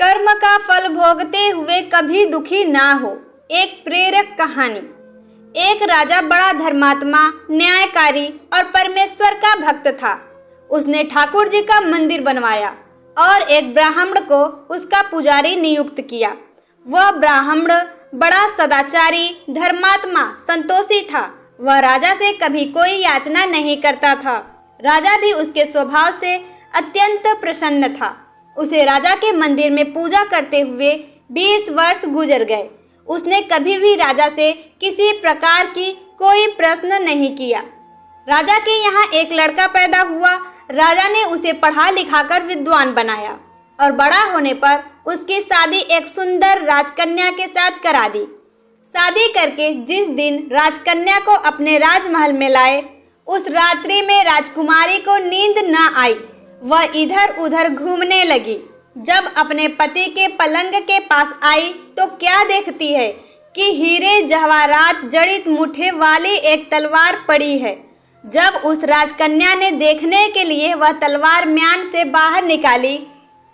कर्म का फल भोगते हुए कभी दुखी ना हो। एक प्रेरक कहानी। एक राजा बड़ा धर्मात्मा, न्यायकारी और परमेश्वर का भक्त था। उसने ठाकुर जी का मंदिर बनवाया और एक ब्राह्मण को उसका पुजारी नियुक्त किया। वह ब्राह्मण बड़ा सदाचारी, धर्मात्मा, संतोषी था। वह राजा से कभी कोई याचना नहीं करता था। राजा भी उसके स्वभाव से अत्यंत प्रसन्न था। उसे राजा के मंदिर में पूजा करते हुए 20 वर्ष गुजर गए। उसने कभी भी राजा से किसी प्रकार की कोई प्रश्न नहीं किया। राजा के यहाँ एक लड़का पैदा हुआ। राजा ने उसे पढ़ा लिखाकर विद्वान बनाया और बड़ा होने पर उसकी शादी एक सुंदर राजकन्या के साथ करा दी। शादी करके जिस दिन राजकन्या को अपने राजमहल में लाए, उस रात्रि में राजकुमारी को नींद न आई। वह इधर उधर घूमने लगी। जब अपने पति के पलंग के पास आई तो क्या देखती है कि हीरे जवाहरात जड़ित मुठे वाली एक तलवार पड़ी है। जब उस राजकन्या ने देखने के लिए वह तलवार म्यान से बाहर निकाली,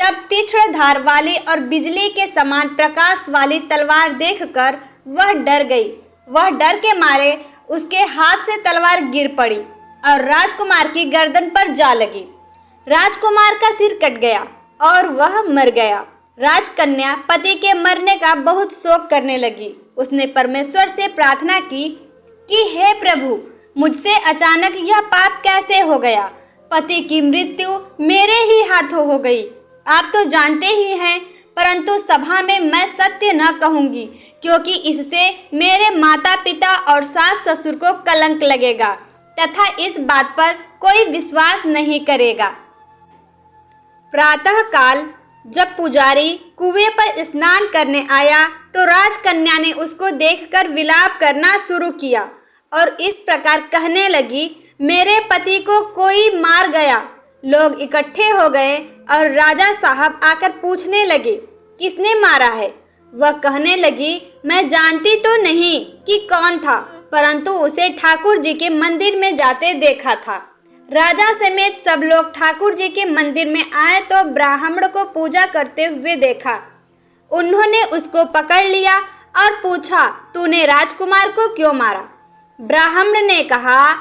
तब तीक्ष्ण धार वाली और बिजली के समान प्रकाश वाली तलवार देखकर वह डर गई। वह डर के मारे उसके हाथ से तलवार गिर पड़ी और राजकुमार की गर्दन पर जा लगी। राजकुमार का सिर कट गया और वह मर गया। राजकन्या पति के मरने का बहुत शोक करने लगी। उसने परमेश्वर से प्रार्थना की कि हे प्रभु, मुझसे अचानक यह पाप कैसे हो गया। पति की मृत्यु मेरे ही हाथों हो गई। आप तो जानते ही हैं, परंतु सभा में मैं सत्य न कहूँगी, क्योंकि इससे मेरे माता पिता और सास ससुर को कलंक लगेगा तथा इस बात पर कोई विश्वास नहीं करेगा। प्रातः काल जब पुजारी कुएं पर स्नान करने आया तो राजकन्या ने उसको देखकर विलाप करना शुरू किया और इस प्रकार कहने लगी, मेरे पति को कोई मार गया। लोग इकट्ठे हो गए और राजा साहब आकर पूछने लगे, किसने मारा है। वह कहने लगी, मैं जानती तो नहीं कि कौन था, परंतु उसे ठाकुर जी के मंदिर में जाते देखा था। राजा समेत सब लोग ठाकुर जी के मंदिर में आए तो ब्राह्मण को पूजा करते हुए देखा। उन्होंने उसको पकड़ लिया और पूछा, तूने राजकुमार को क्यों मारा। ब्राह्मण ने कहा,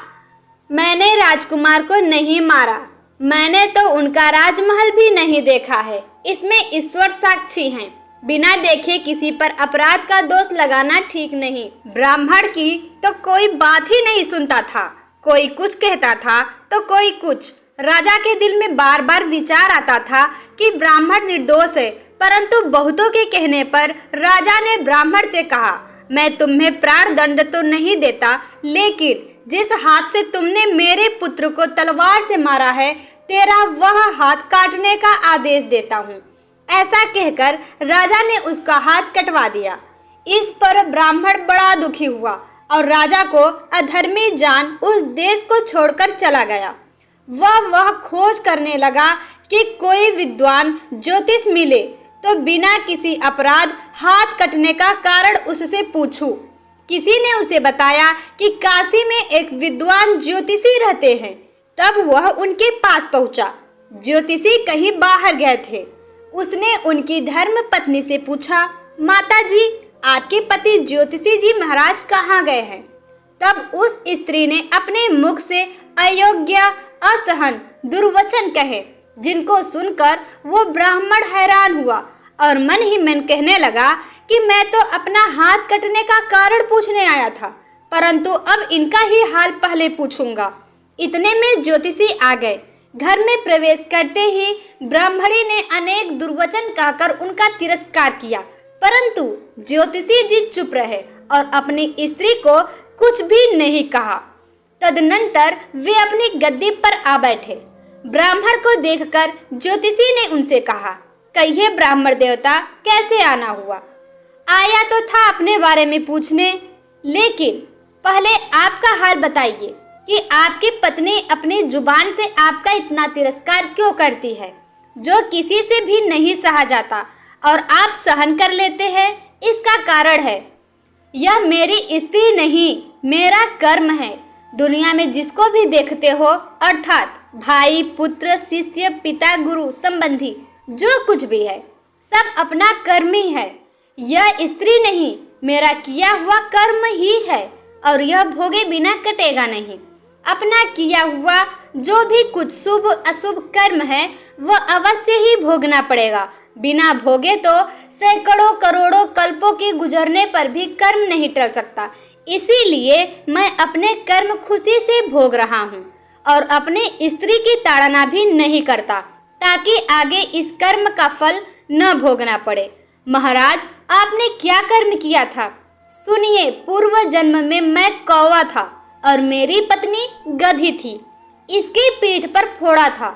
मैंने राजकुमार को नहीं मारा। मैंने तो उनका राजमहल भी नहीं देखा है। इसमें ईश्वर साक्षी हैं। बिना देखे किसी पर अपराध का दोष लगाना ठीक नहीं। ब्राह्मण की तो कोई बात ही नहीं सुनता था। कोई कुछ कहता था तो कोई कुछ। राजा के दिल में बार बार विचार आता था कि ब्राह्मण निर्दोष है, परंतु बहुतों के कहने पर राजा ने ब्राह्मण से कहा, मैं तुम्हें प्राण दंड तो नहीं देता, लेकिन जिस हाथ से तुमने मेरे पुत्र को तलवार से मारा है, तेरा वह हाथ काटने का आदेश देता हूँ। ऐसा कहकर राजा ने उसका हाथ कटवा दिया। इस पर ब्राह्मण बड़ा दुखी हुआ और राजा को अधर्मी जान उस देश को छोड़कर चला गया। वह खोज करने लगा कि कोई विद्वान ज्योतिष मिले तो बिना किसी अपराध हाथ कटने का कारण उससे पूछूं। किसी ने उसे बताया कि काशी में एक विद्वान ज्योतिषी रहते हैं। तब वह उनके पास पहुंचा। ज्योतिषी कहीं बाहर गए थे। उसने उनकी धर्म पत्नी से पूछा, माता जी, आपके पति ज्योतिषी जी महाराज कहाँ गए हैं। तब उस स्त्री ने अपने मुख से अयोग्य, असहन, दुर्वचन कहे, जिनको सुनकर वो ब्राह्मण हैरान हुआ और मन ही मन कहने लगा कि मैं तो अपना हाथ कटने का कारण पूछने आया था, परंतु अब इनका ही हाल पहले पूछूंगा। इतने में ज्योतिषी आ गए। घर में प्रवेश करते ही ब्राह्मणी ने अनेक दुर्वचन कहकर उनका तिरस्कार किया, परंतु ज्योतिषी जी चुप रहे और अपनी स्त्री को कुछ भी नहीं कहा। तदनंतर वे अपनी गद्दी पर आ बैठे। ब्राह्मण को देखकर ज्योतिषी ने उनसे कहा, कहिए ब्राह्मण देवता, कैसे आना हुआ। आया तो था अपने बारे में पूछने, लेकिन पहले आपका हाल बताइए कि आपकी पत्नी अपनी जुबान से आपका इतना तिरस्कार क्यों करती है, जो किसी से भी नहीं सहा जाता और आप सहन कर लेते हैं। इसका कारण है, यह मेरी स्त्री नहीं, मेरा कर्म है। दुनिया में जिसको भी देखते हो, अर्थात भाई, पुत्र, शिष्य, पिता, गुरु, संबंधी, जो कुछ भी है, सब अपना कर्म ही है। यह स्त्री नहीं, मेरा किया हुआ कर्म ही है और यह भोगे बिना कटेगा नहीं। अपना किया हुआ जो भी कुछ शुभ अशुभ कर्म है वह अवश्य ही भोगना पड़ेगा। बिना भोगे तो सैकड़ों करोड़ों कल्पों के गुजरने पर भी कर्म नहीं टल सकता। इसीलिए मैं अपने कर्म खुशी से भोग रहा हूँ और अपने स्त्री की ताड़ना भी नहीं करता, ताकि आगे इस कर्म का फल न भोगना पड़े। महाराज, आपने क्या कर्म किया था? सुनिए, पूर्व जन्म में मैं कौवा था और मेरी पत्नी गधी थी। इसकी पीठ पर फोड़ा था।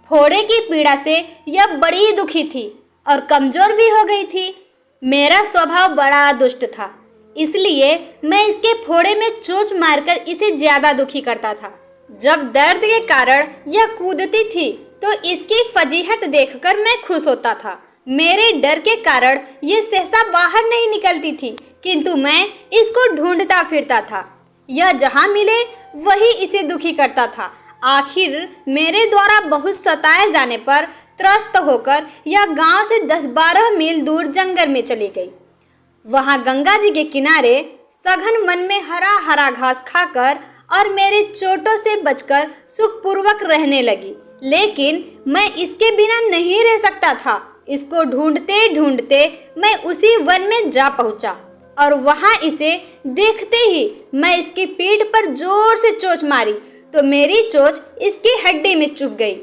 फोड़े की पीड़ा से यह बड़ी दुखी थी और कमजोर भी हो गई थी। मेरा स्वभाव बड़ा दुष्ट था, इसलिए मैं इसके फोड़े में चोंच मारकर इसे ज्यादा दुखी करता था। जब दर्द के कारण यह कूदती थी तो इसकी फजीहत देखकर मैं खुश होता था। मेरे डर के कारण ये सहसा बाहर नहीं निकलती थी, किंतु मैं इसको ढूंढता फिरता था। यह जहाँ मिले वही इसे दुखी करता था। आखिर मेरे द्वारा बहुत सताए जाने पर त्रस्त होकर यह गांव से 10-12 मील दूर जंगल में चली गई। वहां गंगा जी के किनारे सघन वन में हरा हरा घास खाकर और मेरे चोटों से बचकर सुखपूर्वक रहने लगी। लेकिन मैं इसके बिना नहीं रह सकता था। इसको ढूंढते ढूंढते मैं उसी वन में जा पहुंचा और वहां इसे देखते ही मैं इसकी पीठ पर जोर से चोंच मारी तो मेरी चोंच इसकी हड्डी में चुभ गई।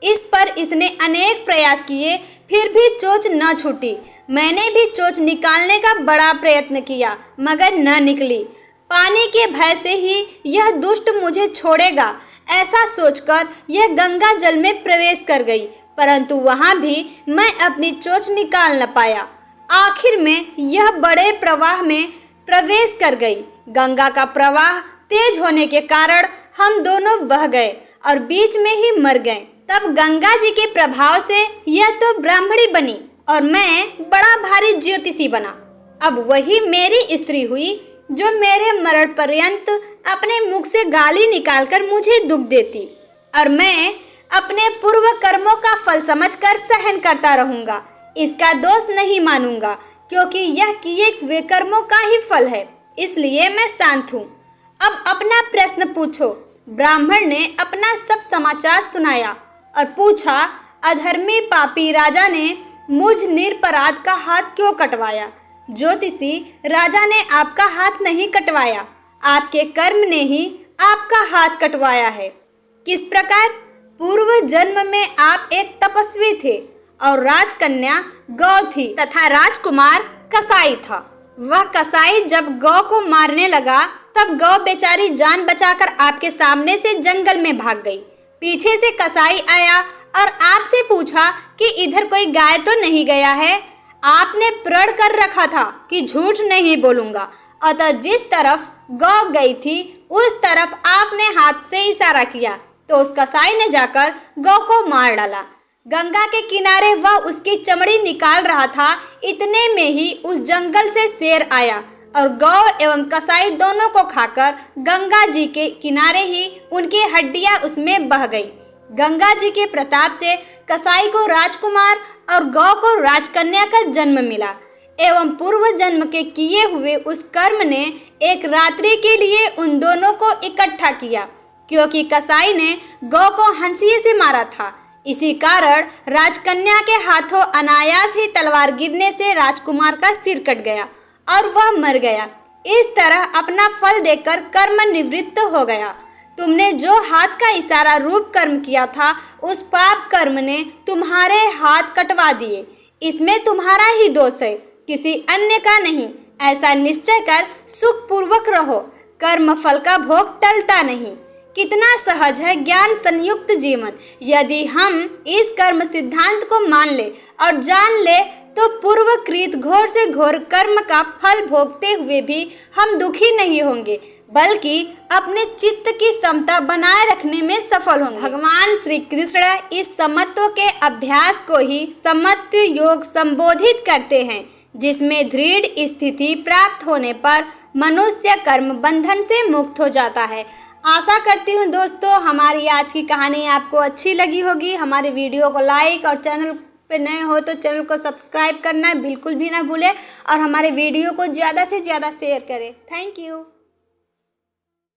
इस पर इसने अनेक प्रयास किए, फिर भी चोंच न छूटी। मैंने भी चोंच निकालने का बड़ा प्रयत्न किया, मगर न निकली। पानी के भय से ही यह दुष्ट मुझे छोड़ेगा, ऐसा सोचकर यह गंगा जल में प्रवेश कर गई, परंतु वहां भी मैं अपनी चोंच निकाल न पाया। आखिर में यह बड़े प्रवाह में प्रवेश कर गई। गंगा का प्रवाह तेज होने के कारण हम दोनों बह गए और बीच में ही मर गए। तब गंगा जी के प्रभाव से यह तो ब्राह्मणी बनी और मैं बड़ा भारी ज्योतिषी बना। अब वही मेरी स्त्री हुई जो मेरे मरण पर्यंत अपने मुख से गाली निकालकर मुझे दुख देती, और मैं अपने पूर्व कर्मों का फल समझकर सहन करता रहूंगा। इसका दोष नहीं मानूंगा, क्योंकि यह किए हुए कर्मों का ही फल है, इसलिए मैं शांत हूँ। अब अपना प्रश्न पूछो। ब्राह्मण ने अपना सब समाचार सुनाया और पूछा, अधर्मी पापी राजा ने मुझ निरपराध का हाथ क्यों कटवाया? ज्योतिषी, राजा ने आपका हाथ नहीं कटवाया, आपके कर्म ने ही आपका हाथ कटवाया है। किस प्रकार? पूर्व जन्म में आप एक तपस्वी थे और राजकन्या गौ थी तथा राजकुमार कसाई था। वह कसाई जब गौ को मारने लगा तब गौ बेचारी जान बचाकर आपके सामने से जंगल में भाग गई। पीछे से कसाई आया और आपसे पूछा कि इधर कोई गाय तो नहीं गया है। आपने प्रण कर रखा था कि झूठ नहीं बोलूंगा, अतः जिस तरफ गौ गई थी उस तरफ आपने हाथ से इशारा किया तो उस कसाई ने जाकर गौ को मार डाला। गंगा के किनारे वह उसकी चमड़ी निकाल रहा था, इतने में ही उस जंगल से शेर आया और गौ एवं कसाई दोनों को खाकर गंगा जी के किनारे ही उनकी हड्डियां उसमें बह गई। गंगा जी के प्रताप से कसाई को राजकुमार और गौ को राजकन्या का जन्म मिला एवं पूर्व जन्म के किए हुए उस कर्म ने एक रात्रि के लिए उन दोनों को इकट्ठा किया, क्योंकि कसाई ने गौ को हंसिए से मारा था। इसी कारण राजकन्या के हाथों अनायास ही तलवार गिरने से राजकुमार का सिर कट गया और वह मर गया। इस तरह अपना फल देकर कर्म निवृत्त हो गया। तुमने जो हाथ का इशारा रूप कर्म किया था, उस पाप कर्म ने तुम्हारे हाथ कटवा दिए। इसमें तुम्हारा ही दोष है, किसी अन्य का नहीं। ऐसा निश्चय कर सुखपूर्वक रहो, कर्म फल का भोग टलता नहीं। कितना सहज है ज्ञान संयुक्त जीवन। यदि हम इस कर्म सिद्धांत को मान ले और जान ले तो पूर्वकृत घोर से घोर कर्म का फल भोगते हुए भी हम दुखी नहीं होंगे, बल्कि अपने चित्त की समता बनाए रखने में सफल होंगे। भगवान श्री कृष्ण इस समत्व के अभ्यास को ही समत्व योग संबोधित करते हैं, जिसमें दृढ़ स्थिति प्राप्त होने पर मनुष्य कर्म बंधन से मुक्त हो जाता है। आशा करती हूँ दोस्तों हमारी आज की कहानी आपको अच्छी लगी होगी। हमारे वीडियो को लाइक और चैनल पे नए हो तो चैनल को सब्सक्राइब करना बिल्कुल भी ना भूलें और हमारे वीडियो को ज़्यादा से ज़्यादा शेयर करें। Thank you.